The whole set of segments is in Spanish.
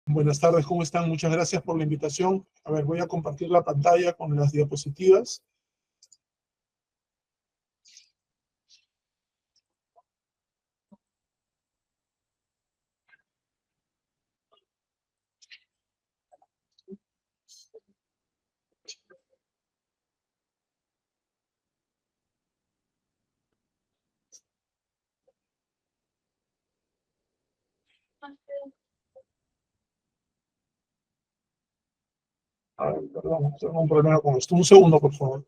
Buenas tardes, ¿cómo están? Muchas gracias por la invitación. A ver, voy a compartir la pantalla con las diapositivas. A ver, perdón, tengo un problema con esto. Un segundo, por favor.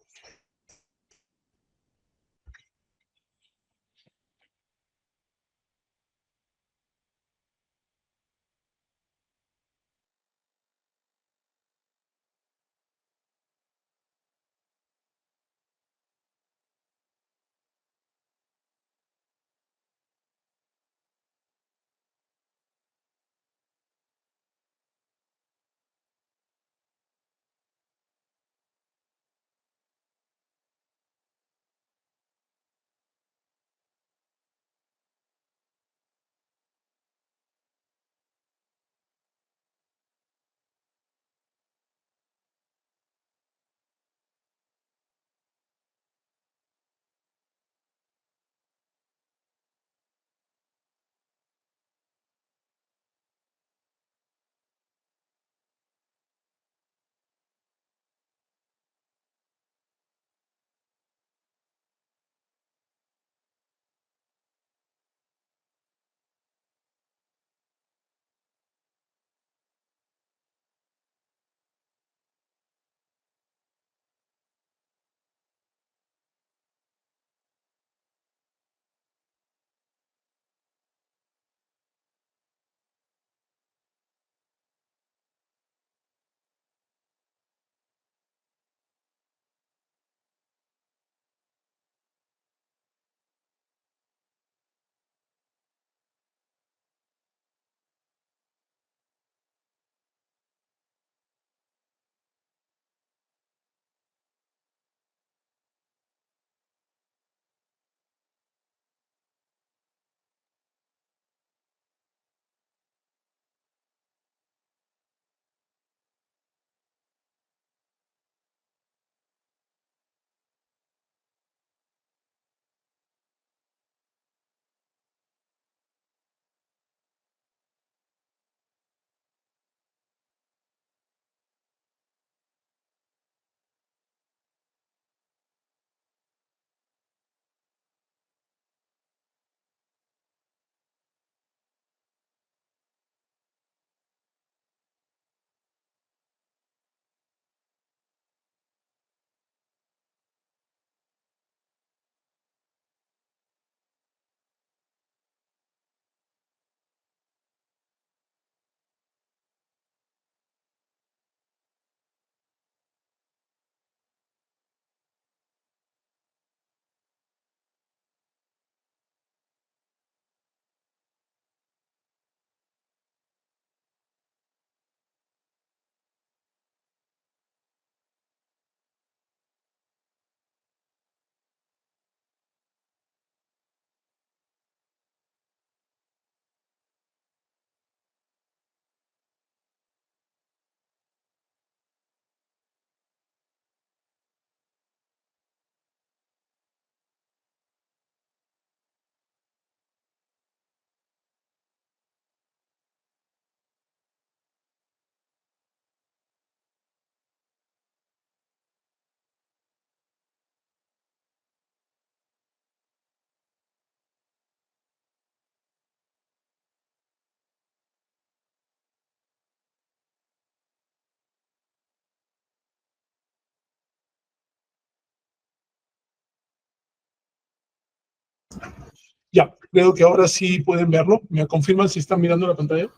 Ya, creo que ahora sí pueden verlo. ¿Me confirman si están mirando la pantalla?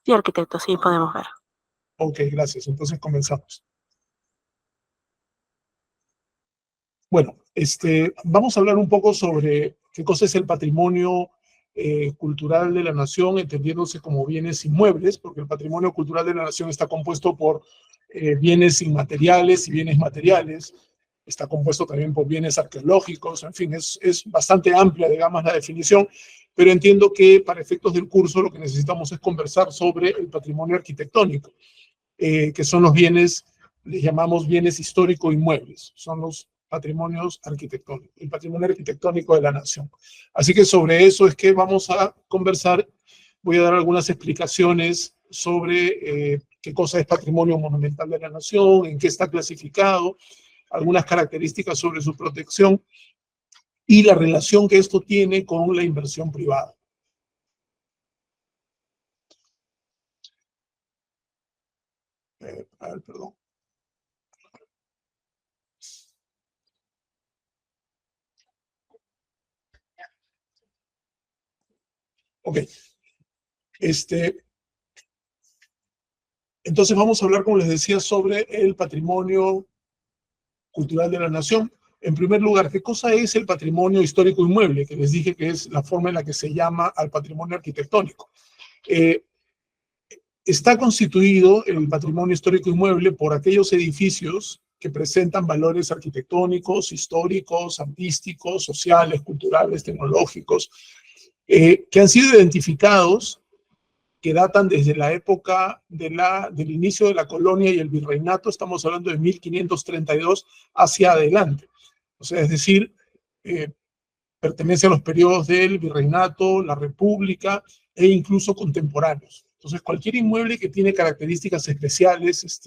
Sí, arquitecto, sí podemos ver. Ok, gracias. Entonces comenzamos. Bueno, vamos a hablar un poco sobre qué cosa es el patrimonio cultural de la nación, entendiéndose como bienes inmuebles, porque el patrimonio cultural de la nación está compuesto por bienes inmateriales y bienes materiales, está compuesto también por bienes arqueológicos, en fin, es bastante amplia, digamos, la definición, pero entiendo que para efectos del curso lo que necesitamos es conversar sobre el patrimonio arquitectónico, que son los bienes, les llamamos bienes histórico-inmuebles, son los patrimonios arquitectónicos, el patrimonio arquitectónico de la nación. Así que sobre eso es que vamos a conversar. Voy a dar algunas explicaciones sobre qué cosa es patrimonio monumental de la nación, en qué está clasificado, algunas características sobre su protección y la relación que esto tiene con la inversión privada. A ver, perdón. Ok. Entonces vamos a hablar, como les decía, sobre el patrimonio cultural de la nación. En primer lugar, ¿qué cosa es el patrimonio histórico inmueble? Que les dije que es la forma en la que se llama al patrimonio arquitectónico. Está constituido el patrimonio histórico inmueble por aquellos edificios que presentan valores arquitectónicos, históricos, artísticos, sociales, culturales, tecnológicos, que han sido identificados, que datan desde la época del inicio de la colonia y el virreinato. Estamos hablando de 1532 hacia adelante. O sea, es decir, pertenece a los periodos del virreinato, la república e incluso contemporáneos. Entonces, cualquier inmueble que tiene características especiales,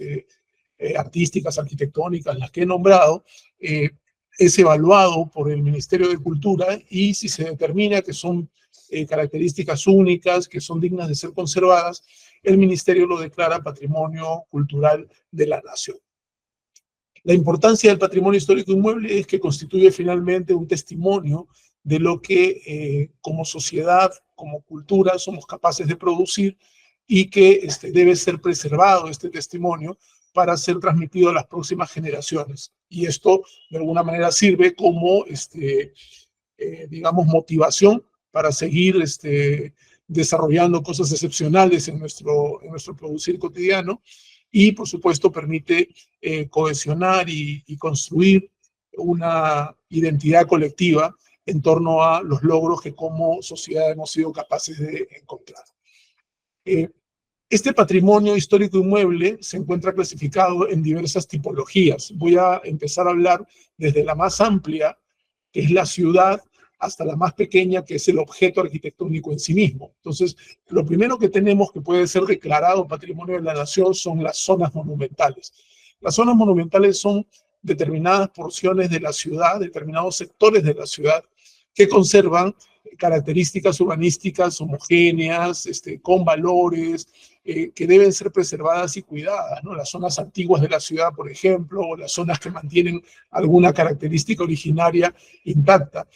artísticas, arquitectónicas, las que he nombrado, es evaluado por el Ministerio de Cultura, y si se determina que son características únicas, que son dignas de ser conservadas, el Ministerio lo declara Patrimonio Cultural de la Nación. La importancia del patrimonio histórico inmueble es que constituye finalmente un testimonio de lo que como sociedad, como cultura, somos capaces de producir, y que debe ser preservado este testimonio para ser transmitido a las próximas generaciones. Y esto de alguna manera sirve como, digamos, motivación para seguir desarrollando cosas excepcionales en nuestro producir cotidiano, y por supuesto permite cohesionar y construir una identidad colectiva en torno a los logros que como sociedad hemos sido capaces de encontrar. Este patrimonio histórico inmueble se encuentra clasificado en diversas tipologías. Voy a empezar a hablar desde la más amplia, que es la ciudad, hasta la más pequeña, que es el objeto arquitectónico en sí mismo. Entonces, lo primero que tenemos que puede ser declarado patrimonio de la nación son las zonas monumentales. Las zonas monumentales son determinadas porciones de la ciudad, determinados sectores de la ciudad, que conservan características urbanísticas homogéneas, con valores, que deben ser preservadas y cuidadas, ¿no? Las zonas antiguas de la ciudad, por ejemplo, o las zonas que mantienen alguna característica originaria intacta,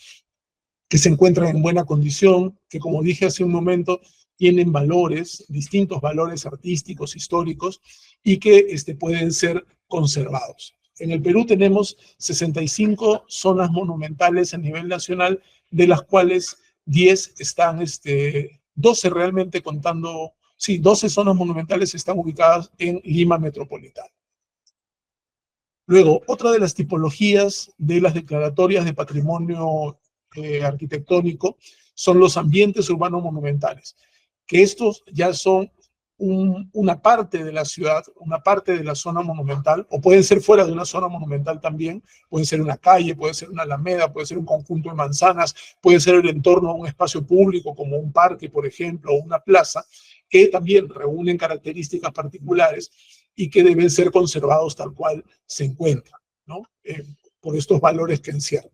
que se encuentran en buena condición, que, como dije hace un momento, tienen valores, distintos valores artísticos, históricos, y que pueden ser conservados. En el Perú tenemos 65 zonas monumentales a nivel nacional, de las cuales 10 están, 12 realmente contando, sí, 12 zonas monumentales están ubicadas en Lima metropolitana. Luego, otra de las tipologías de las declaratorias de patrimonio arquitectónico son los ambientes urbanos monumentales, que estos ya son una parte de la ciudad, una parte de la zona monumental, o pueden ser fuera de una zona monumental también. Pueden ser una calle, puede ser una alameda, puede ser un conjunto de manzanas, puede ser el entorno de un espacio público como un parque, por ejemplo, o una plaza, que también reúnen características particulares y que deben ser conservados tal cual se encuentran, ¿no? Por estos valores que encierran.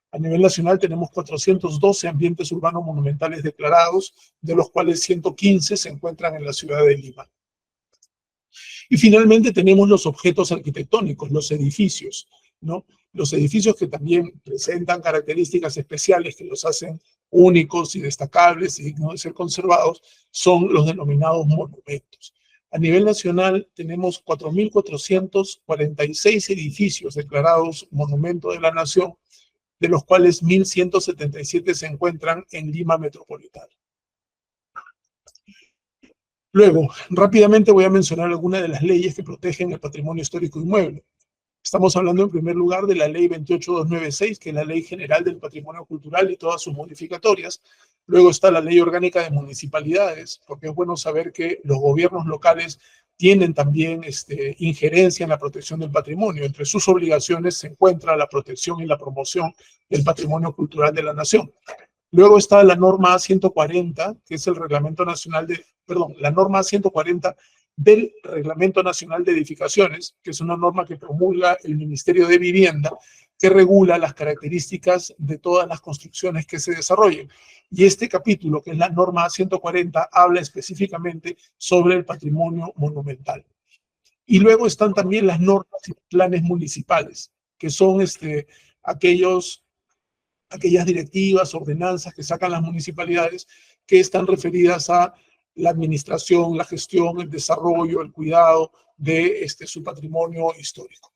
A nivel nacional tenemos 412 ambientes urbanos monumentales declarados, de los cuales 115 se encuentran en la ciudad de Lima. Y finalmente tenemos los objetos arquitectónicos, los edificios, ¿no? Los edificios que también presentan características especiales que los hacen únicos y destacables y dignos de ser conservados, son los denominados monumentos. A nivel nacional tenemos 4.446 edificios declarados Monumento de la Nación, de los cuales 1.177 se encuentran en Lima metropolitana. Luego, rápidamente voy a mencionar algunas de las leyes que protegen el patrimonio histórico inmueble. Estamos hablando en primer lugar de la Ley 28296, que es la Ley General del Patrimonio Cultural y todas sus modificatorias. Luego está la Ley Orgánica de Municipalidades, porque es bueno saber que los gobiernos locales tienen también injerencia en la protección del patrimonio. Entre sus obligaciones se encuentra la protección y la promoción del patrimonio cultural de la nación. Luego está la norma 140, que es el Reglamento Nacional la norma 140 del Reglamento Nacional de Edificaciones, que es una norma que promulga el Ministerio de Vivienda, que regula las características de todas las construcciones que se desarrollen. Y este capítulo, que es la norma 140, habla específicamente sobre el patrimonio monumental. Y luego están también las normas y planes municipales, que son aquellas directivas, ordenanzas que sacan las municipalidades que están referidas a la administración, la gestión, el desarrollo, el cuidado de su patrimonio histórico.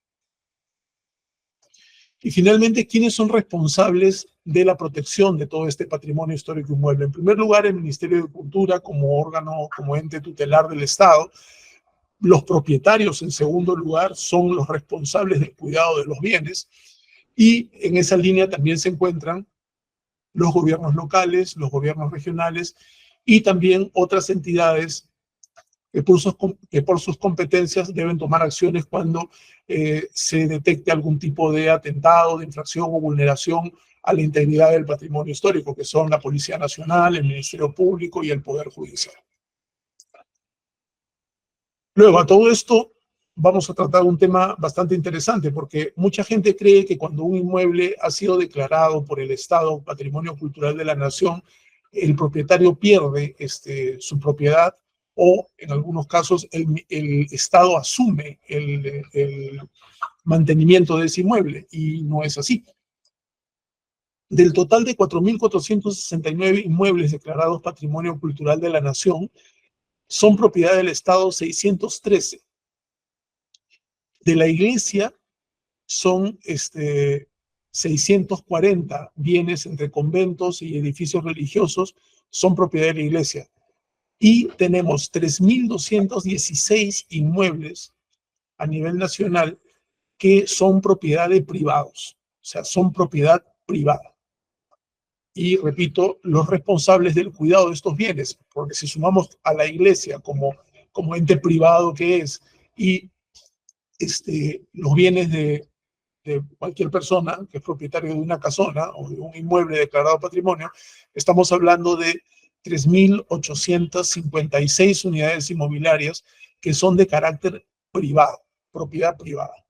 Y finalmente, ¿quiénes son responsables de la protección de todo este patrimonio histórico inmueble? En primer lugar, el Ministerio de Cultura como órgano, como ente tutelar del Estado. Los propietarios, en segundo lugar, son los responsables del cuidado de los bienes. Y en esa línea también se encuentran los gobiernos locales, los gobiernos regionales y también otras entidades que por sus competencias deben tomar acciones cuando se detecte algún tipo de atentado, de infracción o vulneración a la integridad del patrimonio histórico, que son la Policía Nacional, el Ministerio Público y el Poder Judicial. Luego, a todo esto, vamos a tratar un tema bastante interesante, porque mucha gente cree que cuando un inmueble ha sido declarado por el Estado Patrimonio Cultural de la Nación, el propietario pierde su propiedad o, en algunos casos, el Estado asume el mantenimiento de ese inmueble, y no es así. Del total de 4.469 inmuebles declarados Patrimonio Cultural de la Nación, son propiedad del Estado 613. De la Iglesia son 640 bienes entre conventos y edificios religiosos, son propiedad de la Iglesia. Y tenemos 3.216 inmuebles a nivel nacional que son propiedad de privados, o sea, son propiedad privada. Y repito, los responsables del cuidado de estos bienes, porque si sumamos a la Iglesia como ente privado que es, y los bienes de cualquier persona que es propietario de una casona o de un inmueble declarado patrimonio, estamos hablando de 3.856 unidades inmobiliarias que son de carácter privado, propiedad privada.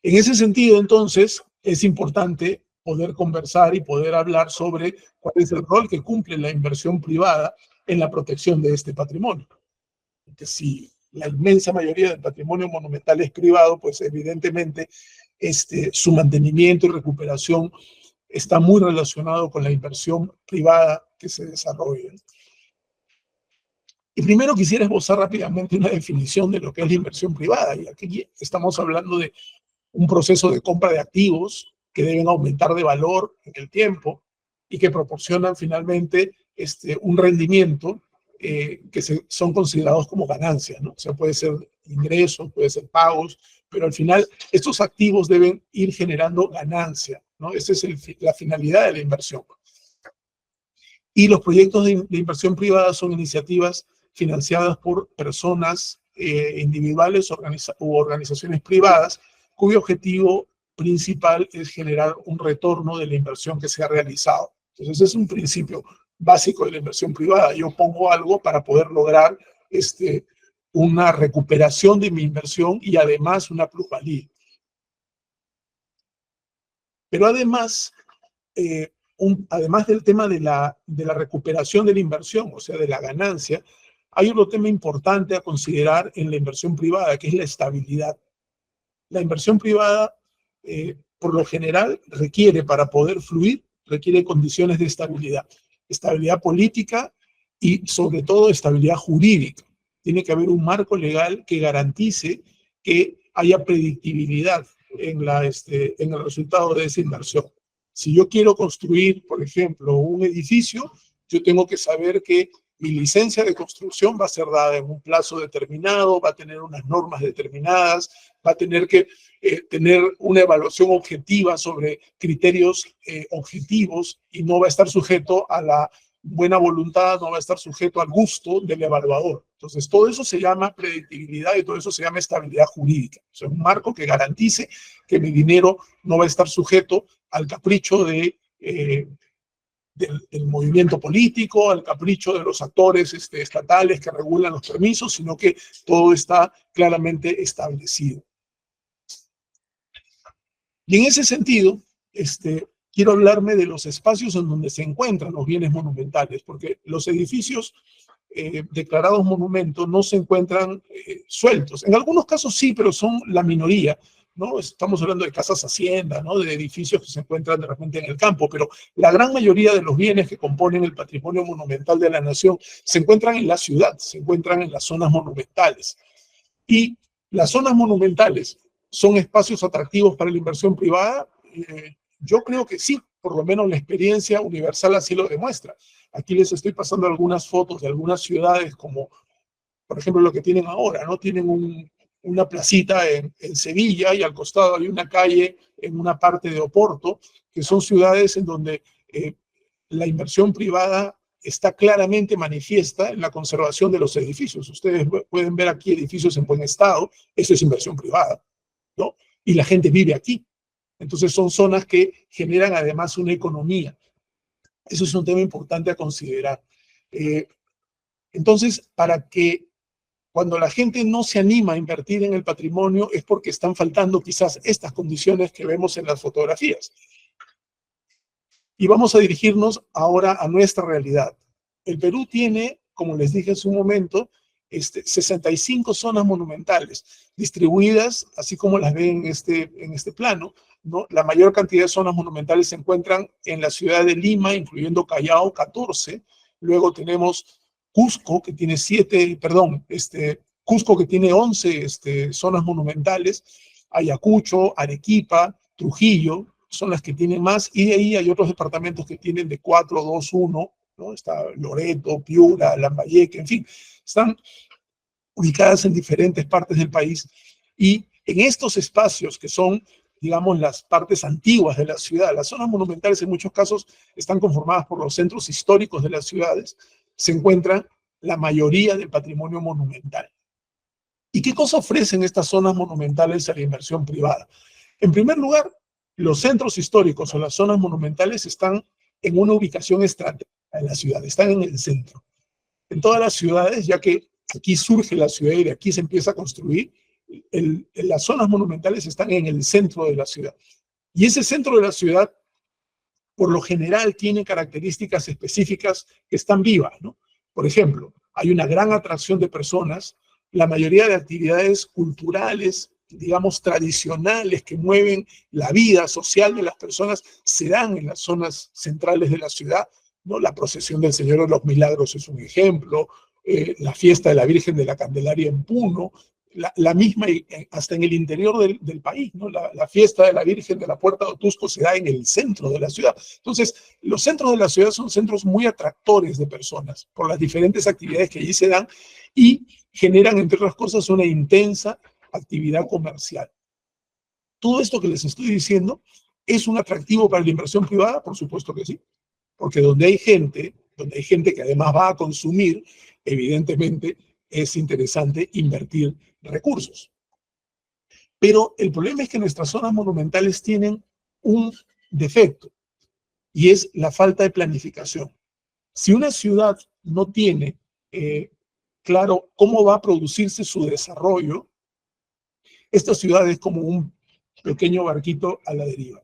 En ese sentido, entonces, es importante poder conversar y poder hablar sobre cuál es el rol que cumple la inversión privada en la protección de este patrimonio. Porque si la inmensa mayoría del patrimonio monumental es privado, pues evidentemente su mantenimiento y recuperación está muy relacionado con la inversión privada que se desarrolla. Y primero quisiera esbozar rápidamente una definición de lo que es la inversión privada. Y aquí estamos hablando de un proceso de compra de activos que deben aumentar de valor en el tiempo y que proporcionan finalmente un rendimiento que son considerados como ganancias, ¿no? O sea, puede ser ingresos, puede ser pagos, pero al final estos activos deben ir generando ganancia, ¿no? Esa es la finalidad de la inversión. Y los proyectos de inversión privada son iniciativas financiadas por personas individuales u organizaciones privadas, cuyo objetivo principal es generar un retorno de la inversión que se ha realizado. Entonces, ese es un principio básico de la inversión privada. Yo pongo algo para poder lograr una recuperación de mi inversión y además una plusvalía. Pero además, además del tema de la recuperación de la inversión, o sea, de la ganancia, hay otro tema importante a considerar en la inversión privada, que es la estabilidad. La inversión privada, por lo general, para poder fluir, requiere condiciones de estabilidad. Estabilidad política y, sobre todo, estabilidad jurídica. Tiene que haber un marco legal que garantice que haya predictibilidad en el resultado de esa inversión. Si yo quiero construir, por ejemplo, un edificio, yo tengo que saber que mi licencia de construcción va a ser dada en un plazo determinado, va a tener unas normas determinadas, va a tener que tener una evaluación objetiva sobre criterios objetivos y no va a estar sujeto a la buena voluntad, no va a estar sujeto al gusto del evaluador. Entonces, todo eso se llama predictibilidad y todo eso se llama estabilidad jurídica. O sea, un marco que garantice que mi dinero no va a estar sujeto al capricho del movimiento político, al capricho de los actores estatales que regulan los permisos, sino que todo está claramente establecido. Y en ese sentido, quiero hablarme de los espacios en donde se encuentran los bienes monumentales, porque los edificios declarados monumentos no se encuentran sueltos. En algunos casos sí, pero son la minoría, ¿no? Estamos hablando de casas hacienda, ¿no? De edificios que se encuentran de repente en el campo, pero la gran mayoría de los bienes que componen el patrimonio monumental de la nación se encuentran en la ciudad, se encuentran en las zonas monumentales. Y las zonas monumentales son espacios atractivos para la inversión privada. Yo creo que sí, por lo menos la experiencia universal así lo demuestra. Aquí les estoy pasando algunas fotos de algunas ciudades como, por ejemplo, lo que tienen ahora, ¿no? Tienen una placita en Sevilla y al costado hay una calle en una parte de Oporto, que son ciudades en donde la inversión privada está claramente manifiesta en la conservación de los edificios. Ustedes pueden ver aquí edificios en buen estado, eso es inversión privada, ¿no? Y la gente vive aquí. Entonces son zonas que generan además una economía. Eso es un tema importante a considerar. Entonces, para que cuando la gente no se anima a invertir en el patrimonio es porque están faltando quizás estas condiciones que vemos en las fotografías. Y vamos a dirigirnos ahora a nuestra realidad. El Perú tiene, como les dije hace un momento, 65 zonas monumentales distribuidas, así como las ven en este plano, ¿no? La mayor cantidad de zonas monumentales se encuentran en la ciudad de Lima, incluyendo Callao, 14. Luego tenemos Cusco, que tiene Cusco, que tiene 11 zonas monumentales, Ayacucho, Arequipa, Trujillo, son las que tienen más, y de ahí hay otros departamentos que tienen de 4, 2, 1, ¿no? Está Loreto, Piura, Lambayeque, en fin, están ubicadas en diferentes partes del país, y en estos espacios que son, digamos, las partes antiguas de la ciudad, las zonas monumentales en muchos casos están conformadas por los centros históricos de las ciudades, se encuentran la mayoría del patrimonio monumental. ¿Y qué cosa ofrecen estas zonas monumentales a la inversión privada? En primer lugar, los centros históricos o las zonas monumentales están en una ubicación estratégica en la ciudad, están en el centro. En todas las ciudades, ya que aquí surge la ciudad y de aquí se empieza a construir, las zonas monumentales están en el centro de la ciudad. Y ese centro de la ciudad, por lo general, tiene características específicas que están vivas, ¿no? Por ejemplo, hay una gran atracción de personas, la mayoría de actividades culturales, digamos, tradicionales que mueven la vida social de las personas se dan en las zonas centrales de la ciudad, ¿no? La procesión del Señor de los Milagros es un ejemplo, la fiesta de la Virgen de la Candelaria en Puno, la misma hasta en el interior del país, ¿no? La fiesta de la Virgen de la Puerta de Otusco se da en el centro de la ciudad. Entonces, los centros de la ciudad son centros muy atractores de personas por las diferentes actividades que allí se dan y generan, entre otras cosas, una intensa actividad comercial. Todo esto que les estoy diciendo es un atractivo para la inversión privada, por supuesto que sí, porque donde hay gente que además va a consumir, evidentemente es interesante invertir recursos. Pero el problema es que nuestras zonas monumentales tienen un defecto y es la falta de planificación. Si una ciudad no tiene claro cómo va a producirse su desarrollo, esta ciudad es como un pequeño barquito a la deriva,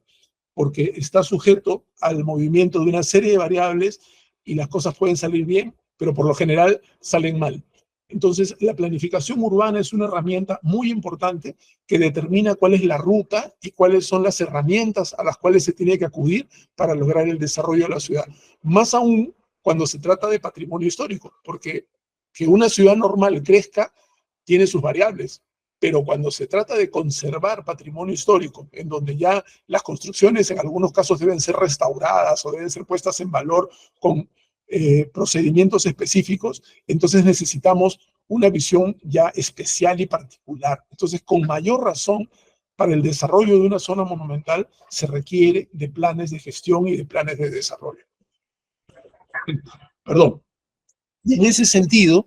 porque está sujeto al movimiento de una serie de variables y las cosas pueden salir bien, pero por lo general salen mal. Entonces, la planificación urbana es una herramienta muy importante que determina cuál es la ruta y cuáles son las herramientas a las cuales se tiene que acudir para lograr el desarrollo de la ciudad. Más aún cuando se trata de patrimonio histórico, porque que una ciudad normal crezca tiene sus variables, pero cuando se trata de conservar patrimonio histórico, en donde ya las construcciones en algunos casos deben ser restauradas o deben ser puestas en valor con procedimientos específicos, entonces necesitamos una visión ya especial y particular. Entonces, con mayor razón, para el desarrollo de una zona monumental se requiere de planes de gestión y de planes de desarrollo. Perdón. Y en ese sentido,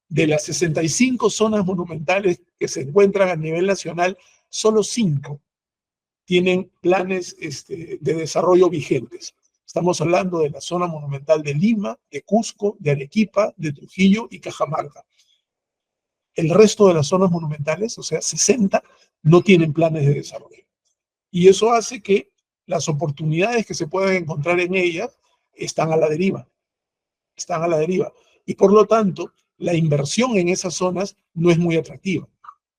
de las 65 zonas monumentales que se encuentran a nivel nacional, solo 5 tienen planes de desarrollo vigentes. Estamos hablando de la zona monumental de Lima, de Cusco, de Arequipa, de Trujillo y Cajamarca. El resto de las zonas monumentales, o sea, 60, no tienen planes de desarrollo. Y eso hace que las oportunidades que se puedan encontrar en ellas están a la deriva. Están a la deriva. Y por lo tanto, la inversión en esas zonas no es muy atractiva.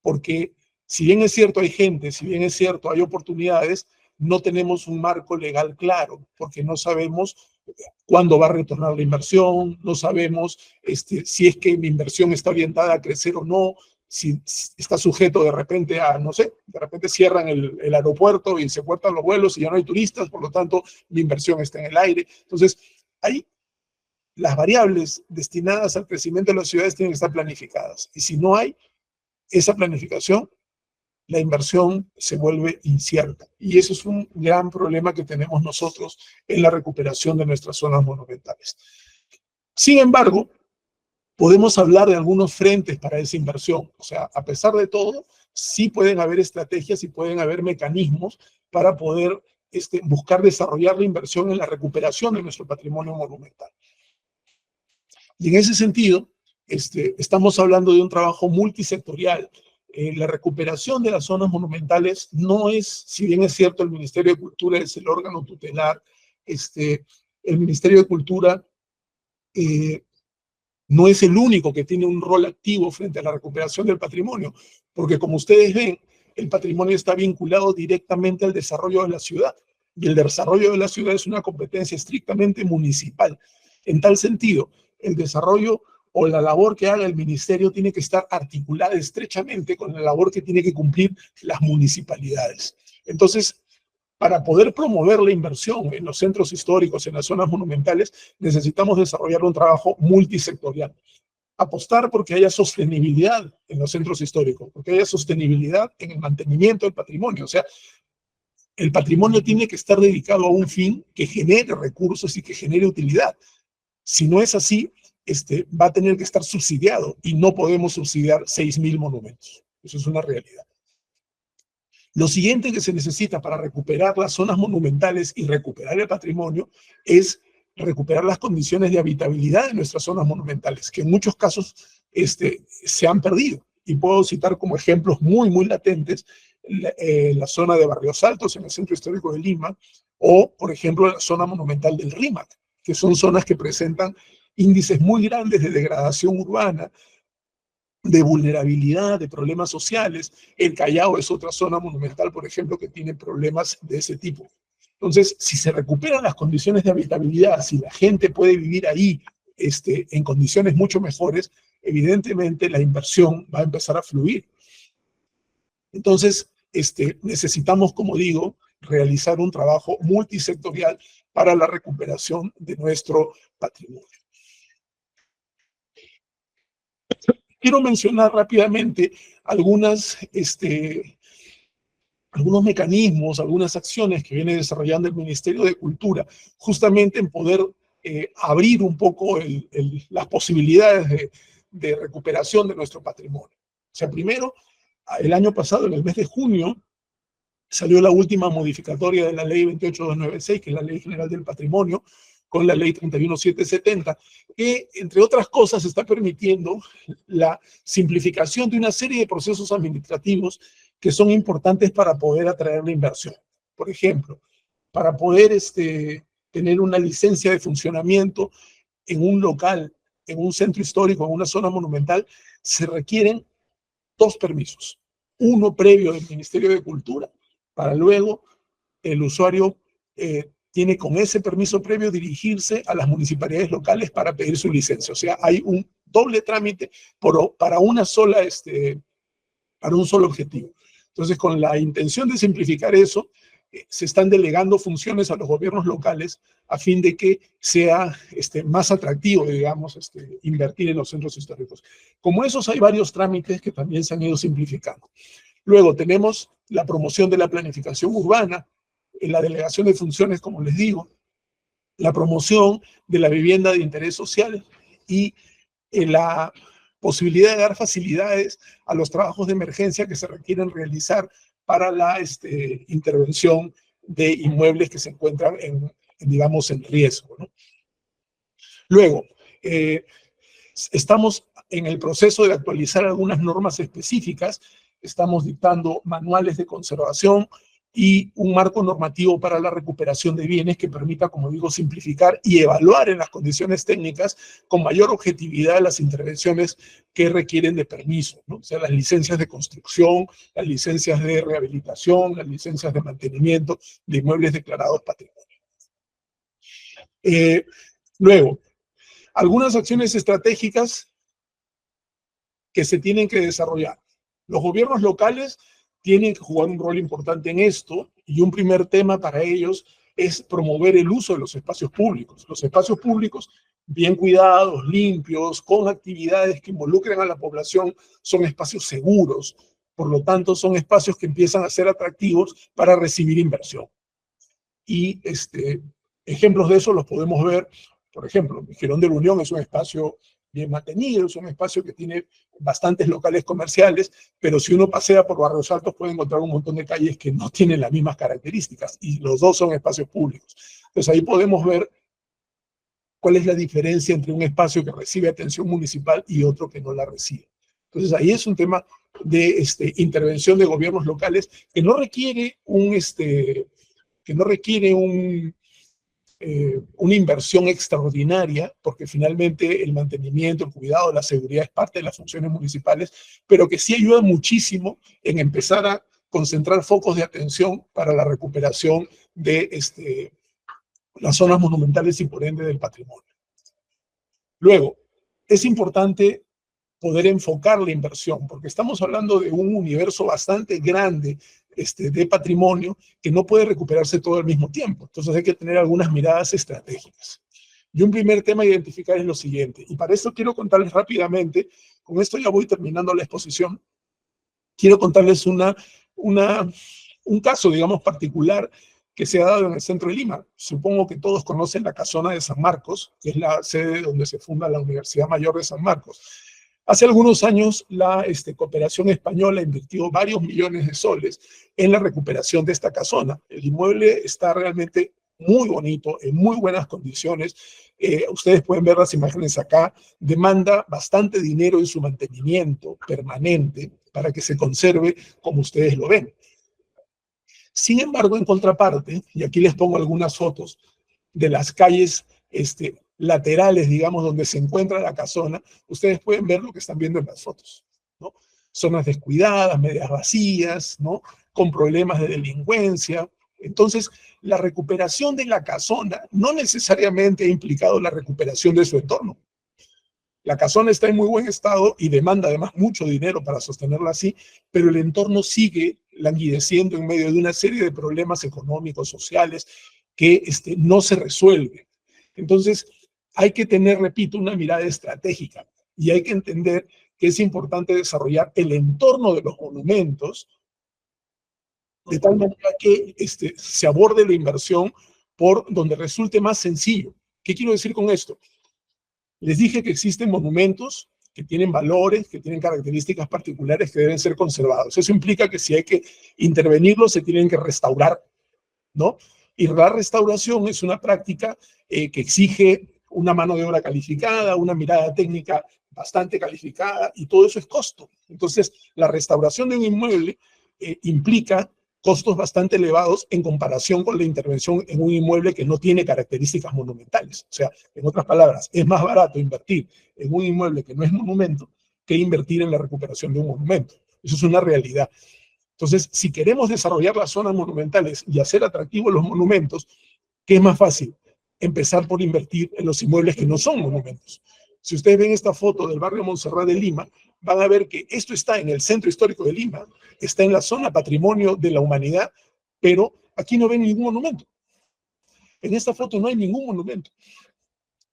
Porque si bien es cierto hay gente, si bien es cierto hay oportunidades, no tenemos un marco legal claro, porque no sabemos cuándo va a retornar la inversión, no sabemos si es que mi inversión está orientada a crecer o no, si está sujeto de repente a, no sé, de repente cierran el aeropuerto y se cortan los vuelos y ya no hay turistas, por lo tanto, mi inversión está en el aire. Entonces, hay las variables destinadas al crecimiento de las ciudades tienen que estar planificadas. Y si no hay esa planificación, la inversión se vuelve incierta. Y eso es un gran problema que tenemos nosotros en la recuperación de nuestras zonas monumentales. Sin embargo, podemos hablar de algunos frentes para esa inversión. O sea, a pesar de todo, sí pueden haber estrategias y pueden haber mecanismos para poder buscar desarrollar la inversión en la recuperación de nuestro patrimonio monumental. Y en ese sentido, estamos hablando de un trabajo multisectorial. La recuperación de las zonas monumentales no es, si bien es cierto, el Ministerio de Cultura es el órgano tutelar, el Ministerio de Cultura no es el único que tiene un rol activo frente a la recuperación del patrimonio, porque como ustedes ven, el patrimonio está vinculado directamente al desarrollo de la ciudad, y el desarrollo de la ciudad es una competencia estrictamente municipal. En tal sentido, el desarrollo o la labor que haga el ministerio tiene que estar articulada estrechamente con la labor que tiene que cumplir las municipalidades. Entonces, para poder promover la inversión en los centros históricos, en las zonas monumentales, necesitamos desarrollar un trabajo multisectorial. Apostar porque haya sostenibilidad en los centros históricos, porque haya sostenibilidad en el mantenimiento del patrimonio. O sea, el patrimonio tiene que estar dedicado a un fin que genere recursos y que genere utilidad. Si no es así, va a tener que estar subsidiado y no podemos subsidiar 6.000 monumentos. Eso es una realidad. Lo siguiente que se necesita para recuperar las zonas monumentales y recuperar el patrimonio es recuperar las condiciones de habitabilidad de nuestras zonas monumentales, que en muchos casos se han perdido. Y puedo citar como ejemplos muy, muy latentes la zona de Barrios Altos en el centro histórico de Lima, o, por ejemplo, la zona monumental del Rímac, que son zonas que presentan índices muy grandes de degradación urbana, de vulnerabilidad, de problemas sociales. El Callao es otra zona monumental, por ejemplo, que tiene problemas de ese tipo. Entonces, si se recuperan las condiciones de habitabilidad, si la gente puede vivir ahí en condiciones mucho mejores, evidentemente la inversión va a empezar a fluir. Entonces, necesitamos, como digo, realizar un trabajo multisectorial para la recuperación de nuestro patrimonio. Quiero mencionar rápidamente algunos mecanismos, algunas acciones que viene desarrollando el Ministerio de Cultura, justamente en poder abrir un poco las posibilidades de recuperación de nuestro patrimonio. O sea, primero, el año pasado, en el mes de junio, salió la última modificatoria de la ley 28296, que es la Ley General del Patrimonio, con la ley 31770, que, entre otras cosas, está permitiendo la simplificación de una serie de procesos administrativos que son importantes para poder atraer la inversión. Por ejemplo, para poder tener una licencia de funcionamiento en un local, en un centro histórico, en una zona monumental, se requieren 2 permisos. Uno previo del Ministerio de Cultura, para luego el usuario tiene con ese permiso previo dirigirse a las municipalidades locales para pedir su licencia. O sea, hay un doble trámite para un solo objetivo. Entonces, con la intención de simplificar eso, se están delegando funciones a los gobiernos locales a fin de que sea más atractivo, digamos, invertir en los centros históricos. Como esos hay varios trámites que también se han ido simplificando. Luego tenemos la promoción de la planificación urbana, la delegación de funciones, como les digo, la promoción de la vivienda de interés social y la posibilidad de dar facilidades a los trabajos de emergencia que se requieren realizar para la intervención de inmuebles que se encuentran digamos, en riesgo, ¿no? Luego, estamos en el proceso de actualizar algunas normas específicas, estamos dictando manuales de conservación y un marco normativo para la recuperación de bienes que permita, como digo, simplificar y evaluar en las condiciones técnicas con mayor objetividad las intervenciones que requieren de permiso, ¿no? O sea, las licencias de construcción, las licencias de rehabilitación, las licencias de mantenimiento de inmuebles declarados patrimonio. Luego, algunas acciones estratégicas que se tienen que desarrollar. Los gobiernos locales tienen que jugar un rol importante en esto, y un primer tema para ellos es promover el uso de los espacios públicos. Los espacios públicos bien cuidados, limpios, con actividades que involucren a la población, son espacios seguros. Por lo tanto, son espacios que empiezan a ser atractivos para recibir inversión. Y ejemplos de eso los podemos ver, por ejemplo, Girón de la Unión es un espacio bien mantenido, es un espacio que tiene bastantes locales comerciales, pero si uno pasea por Barrios Altos puede encontrar un montón de calles que no tienen las mismas características, y los dos son espacios públicos. Entonces ahí podemos ver cuál es la diferencia entre un espacio que recibe atención municipal y otro que no la recibe. Entonces ahí es un tema de intervención de gobiernos locales que no requiere una inversión extraordinaria, porque finalmente el mantenimiento, el cuidado, la seguridad es parte de las funciones municipales, pero que sí ayuda muchísimo en empezar a concentrar focos de atención para la recuperación de las zonas monumentales y por ende del patrimonio. Luego, es importante poder enfocar la inversión, porque estamos hablando de un universo bastante grande de patrimonio que no puede recuperarse todo al mismo tiempo. Entonces hay que tener algunas miradas estratégicas. Y un primer tema a identificar es lo siguiente, y para esto quiero contarles rápidamente, con esto ya voy terminando la exposición, quiero contarles un caso, digamos, particular que se ha dado en el centro de Lima. Supongo que todos conocen la Casona de San Marcos, que es la sede donde se funda la Universidad Mayor de San Marcos. Hace algunos años la Cooperación Española invirtió varios millones de soles en la recuperación de esta casona. El inmueble está realmente muy bonito, en muy buenas condiciones. Ustedes pueden ver las imágenes acá. Demanda bastante dinero en su mantenimiento permanente para que se conserve como ustedes lo ven. Sin embargo, en contraparte, y aquí les pongo algunas fotos de las calles laterales, digamos, donde se encuentra la casona, ustedes pueden ver lo que están viendo en las fotos, ¿no? Zonas descuidadas, medias vacías, ¿no? Con problemas de delincuencia. Entonces, la recuperación de la casona no necesariamente ha implicado la recuperación de su entorno. La casona está en muy buen estado y demanda además mucho dinero para sostenerla así, pero el entorno sigue languideciendo en medio de una serie de problemas económicos, sociales, que no se resuelven. Entonces, hay que tener, repito, una mirada estratégica, y hay que entender que es importante desarrollar el entorno de los monumentos de tal manera que se aborde la inversión por donde resulte más sencillo. ¿Qué quiero decir con esto? Les dije que existen monumentos que tienen valores, que tienen características particulares que deben ser conservados. Eso implica que si hay que intervenirlos, se tienen que restaurar, ¿no? Y la restauración es una práctica que exige una mano de obra calificada, una mirada técnica bastante calificada, y todo eso es costo. Entonces, la restauración de un inmueble implica costos bastante elevados en comparación con la intervención en un inmueble que no tiene características monumentales. O sea, en otras palabras, es más barato invertir en un inmueble que no es monumento que invertir en la recuperación de un monumento. Eso es una realidad. Entonces, si queremos desarrollar las zonas monumentales y hacer atractivos los monumentos, ¿qué es más fácil? Empezar por invertir en los inmuebles que no son monumentos. Si ustedes ven esta foto del barrio Montserrat de Lima, van a ver que esto está en el centro histórico de Lima, está en la zona patrimonio de la humanidad, pero Aquí no ven ningún monumento. En esta foto no hay ningún monumento.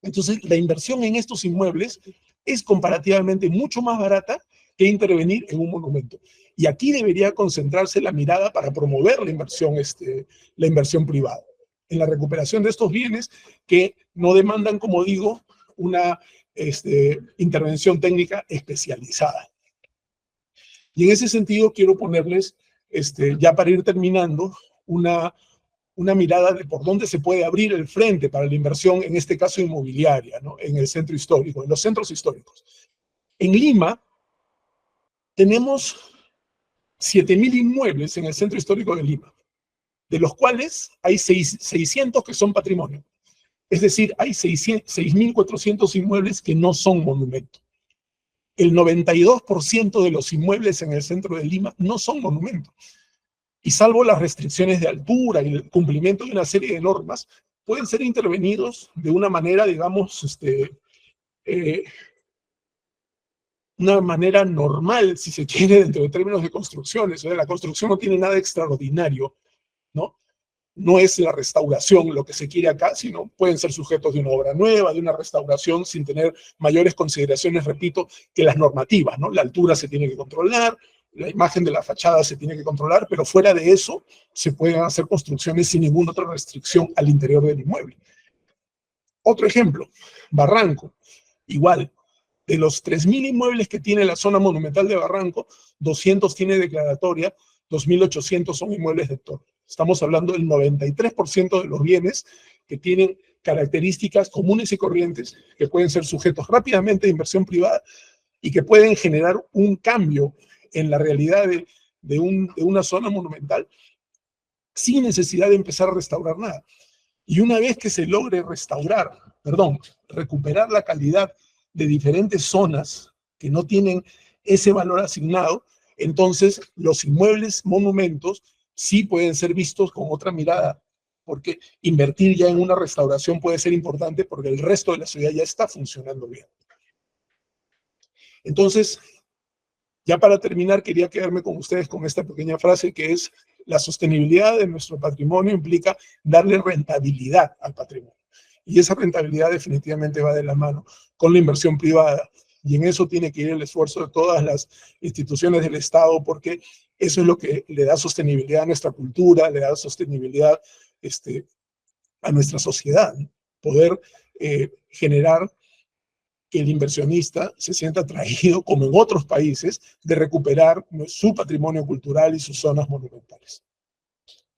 Entonces, la inversión en estos inmuebles es comparativamente mucho más barata que intervenir en un monumento. Y aquí debería concentrarse la mirada para promover la inversión privada, en la recuperación de estos bienes que no demandan, como digo, una intervención técnica especializada. Y en ese sentido quiero ponerles, ya para ir terminando, una mirada de por dónde se puede abrir el frente para la inversión, en este caso inmobiliaria, ¿no? En el centro histórico, en los centros históricos. En Lima tenemos 7.000 inmuebles en el centro histórico de Lima, de los cuales hay 600 que son patrimonio. Es decir, hay 6.400 inmuebles que no son monumento. El 92% de los inmuebles en el centro de Lima no son monumentos. Y salvo las restricciones de altura y el cumplimiento de una serie de normas, pueden ser intervenidos de una manera, digamos, una manera normal, si se quiere, dentro de términos de construcciones. O sea, la construcción no tiene nada extraordinario, ¿no? No es la restauración lo que se quiere acá, sino pueden ser sujetos de una obra nueva, de una restauración, sin tener mayores consideraciones, repito, que las normativas, ¿no? La altura se tiene que controlar, la imagen de la fachada se tiene que controlar, pero fuera de eso se pueden hacer construcciones sin ninguna otra restricción al interior del inmueble. Otro ejemplo, Barranco, igual. De los 3.000 inmuebles que tiene la zona monumental de Barranco, 200 tiene declaratoria, 2.800 son inmuebles de autor. Estamos hablando del 93% de los bienes que tienen características comunes y corrientes, que pueden ser sujetos rápidamente de inversión privada y que pueden generar un cambio en la realidad de una zona monumental sin necesidad de empezar a restaurar nada. Y una vez que se logre recuperar la calidad de diferentes zonas que no tienen ese valor asignado, entonces los inmuebles monumentos sí pueden ser vistos con otra mirada, porque invertir ya en una restauración puede ser importante porque el resto de la ciudad ya está funcionando bien. Entonces, ya para terminar, quería quedarme con ustedes con esta pequeña frase que es: la sostenibilidad de nuestro patrimonio implica darle rentabilidad al patrimonio. Y esa rentabilidad definitivamente va de la mano con la inversión privada. Y en eso tiene que ir el esfuerzo de todas las instituciones del Estado, porque eso es lo que le da sostenibilidad a nuestra cultura, le da sostenibilidad a nuestra sociedad. Poder generar que el inversionista se sienta atraído, como en otros países, de recuperar su patrimonio cultural y sus zonas monumentales.